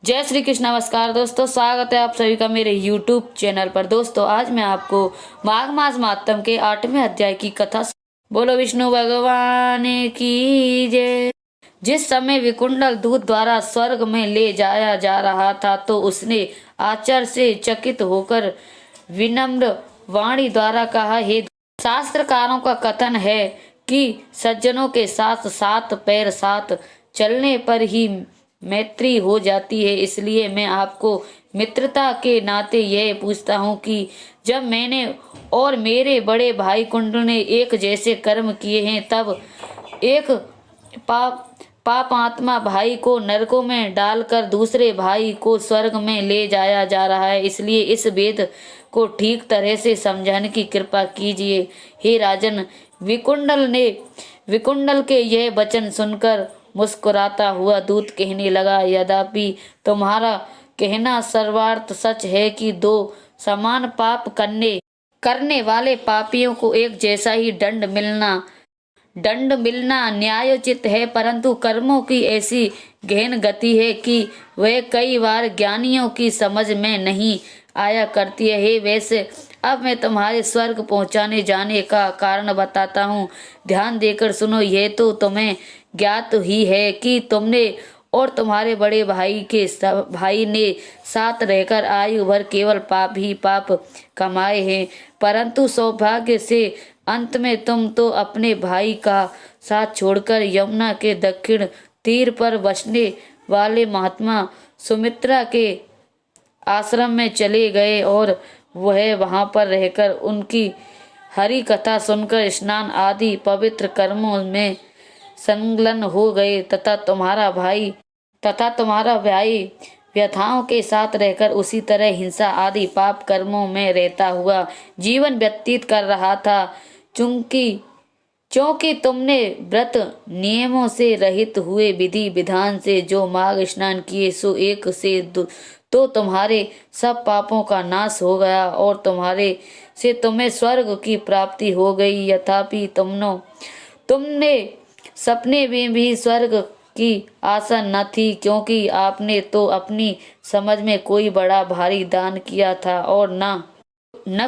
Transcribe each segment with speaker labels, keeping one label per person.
Speaker 1: जय श्री कृष्ण। नमस्कार दोस्तों, स्वागत है आप सभी का मेरे YouTube चैनल पर। दोस्तों आज मैं आपको माघ मास मातम के 8वें अध्याय की कथा बोलो विष्णु भगवान की जय। जिस समय विकुंडल दूत द्वारा स्वर्ग में ले जाया जा रहा था तो उसने आश्चर्य से चकित होकर विनम्र वाणी द्वारा कहा, हे शास्त्रकारों का कथन है कि सज्जनों के साथ सात पैर साथ चलने पर ही मैत्री हो जाती है। इसलिए मैं आपको मित्रता के नाते यह पूछता हूँ कि जब मैंने और मेरे बड़े भाई कुंडल ने एक जैसे कर्म किए हैं, तब एक पापात्मा भाई को नरकों में डालकर दूसरे भाई को स्वर्ग में ले जाया जा रहा है। इसलिए इस वेद को ठीक तरह से समझाने की कृपा कीजिए। हे राजन, विकुंडल के यह वचन सुनकर मुस्कुराता हुआ दूत कहने लगा, यद्यपि तुम्हारा कहना सर्वार्थ सच है कि दो समान पाप करने वाले पापियों को एक जैसा ही दंड मिलना न्यायोचित है, परंतु कर्मों की ऐसी गहन गति है कि वह कई बार ज्ञानियों की समझ में नहीं आया करती है। हे वैसे अब मैं तुम्हारे स्वर्ग पहुंचाने जाने का कारण बताता हूँ, ध्यान देकर सुनो। यह तो तुम्हें ज्ञात ही है कि तुमने और तुम्हारे बड़े भाई ने साथ रहकर आयु भर केवल पाप ही पाप कमाए हैं, परंतु सौभाग्य से अंत में तुम तो अपने भाई का साथ छोड़कर यमुना के दक्षिण तीर पर बसने वाले महात्मा सुमित्रा के आश्रम में चले गए और वह वहां पर रहकर उनकी हरि कथा सुनकर स्नान आदि पवित्र कर्मों में संलग्न हो गए तथा तुम्हारा भाई व्यथाओं के साथ रहकर उसी तरह हिंसा आदि पाप कर्मों में रहता हुआ जीवन व्यतीत कर रहा था। क्योंकि तुमने व्रत नियमों से रहित हुए विधि विधान से जो माघ स्नान किए, सो एक से तो तुम्हारे सब पापों का नाश हो गया और तुम्हें स्वर्ग की प्राप्ति हो गई। यथापि तुमने सपने में भी स्वर्ग की आशा न थी, क्योंकि आपने तो अपनी समझ में कोई बड़ा भारी दान किया था और न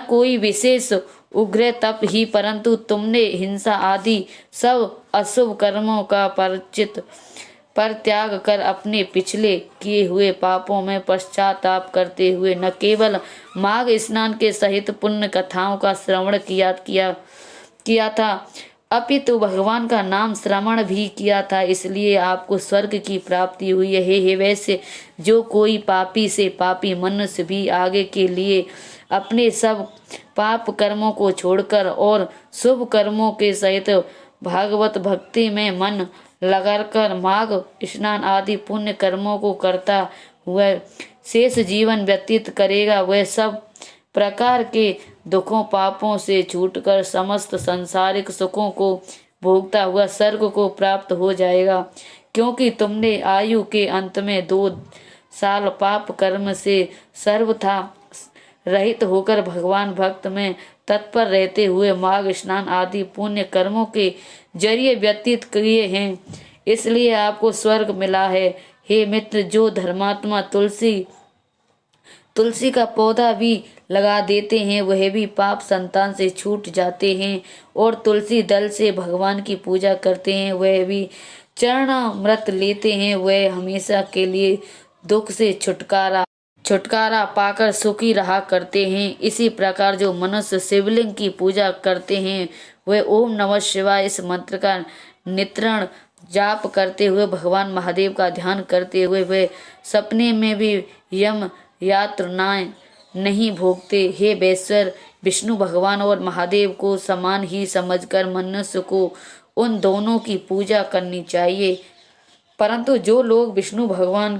Speaker 1: कोई विशेष उग्र तप ही, परंतु तुमने हिंसा आदि सब अशुभ कर्मों का परित्याग कर अपने पिछले किए हुए पापों में पश्चाताप करते हुए न केवल माघ स्नान के सहित पुण्य कथाओं का श्रवण किया था, अपितु भगवान का नाम श्रवण भी किया था। इसलिए आपको स्वर्ग की प्राप्ति हुई है। हे वैसे जो कोई पापी से पापी मनुष्य भी आगे के लिए अपने सब पाप कर्मों को छोड़कर और शुभ कर्मों के सहित भागवत भक्ति में मन लगाकर माघ स्नान आदि पुण्य कर्मों को करता हुआ शेष जीवन व्यतीत करेगा, वह सब प्रकार के दुखों पापों से छूटकर समस्त सांसारिक सुखों को भोगता हुआ स्वर्ग को प्राप्त हो जाएगा। क्योंकि तुमने आयु के अंत में 2 साल पाप कर्म से सर्वथा रहित होकर भगवान भक्त में तत्पर रहते हुए माघ स्नान आदि पुण्य कर्मों के जरिए व्यतीत किए हैं, इसलिए आपको स्वर्ग मिला है। हे मित्र, जो धर्मात्मा तुलसी का पौधा भी लगा देते हैं, वह भी पाप संतान से छूट जाते हैं, और तुलसी दल से भगवान की पूजा करते हैं, वह भी चरणामृत लेते हैं, वह हमेशा के लिए दुख से छुटकारा पाकर सुखी रहा करते हैं। इसी प्रकार जो मनुष्य शिवलिंग की पूजा करते हैं, वह ओम नमः शिवाय इस मंत्र का नित्रण जाप करते हुए भगवान महादेव का ध्यान करते हुए वे सपने में भी यम यातनाएं नहीं भोगते। हे वैश्वर, विष्णु भगवान और महादेव को समान ही समझकर मनुष्य को उन दोनों की पूजा करनी चाहिए, परंतु जो लोग विष्णु भगवान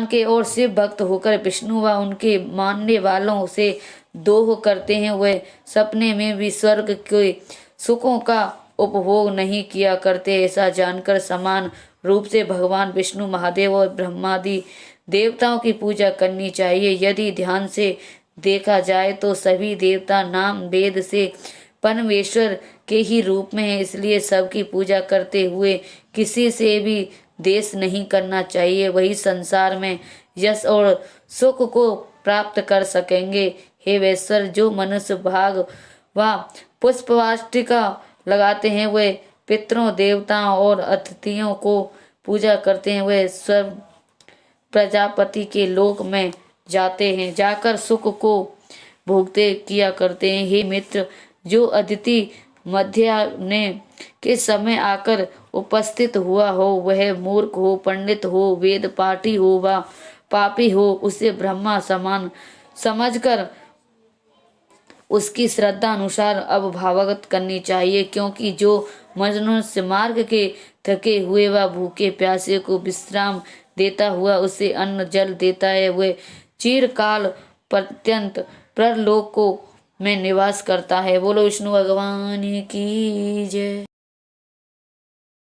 Speaker 1: के और शिव भक्त होकर विष्णु व उनके मानने वालों से दोह करते हैं, वे सपने में भी स्वर्ग के सुखों का उपभोग नहीं किया करते। ऐसा जानकर समान रूप से भगवान विष्णु, महादेव और ब्रह्मादि देवताओं की पूजा करनी चाहिए। यदि ध्यान से देखा जाए तो सभी देवता नाम वेद से परमेश्वर के ही रूप में है, इसलिए सबकी पूजा करते हुए किसी से भी देश नहीं करना चाहिए, वही संसार में यश और सुख को प्राप्त कर सकेंगे। हे वैश्वर, जो मनुष्य भाग व पुष्पवाटिका लगाते हैं, वे पितरों, देवताओं और अतिथियों को पूजा करते हैं, वे स्वर्ग प्रजापति के लोक में जाते हैं, जाकर सुख को भोगते किया करते हैं। हे मित्र, जो अतिथि मध्याह्न के समय आकर उपस्थित हुआ हो, वह मूर्ख हो, पंडित हो, वेद पाठी हो व पापी हो, उसे ब्रह्मा समान समझकर उसकी श्रद्धा अनुसार अवभावगत करनी चाहिए, क्योंकि जो मनुष्य मार्ग के थके हुए व भूखे प्यासे को विश्राम देता हुआ उसे अन्न जल देता है, वह चिरकाल पर्यंत परलोक को में निवास करता है। बोलो विष्णु भगवान की जय।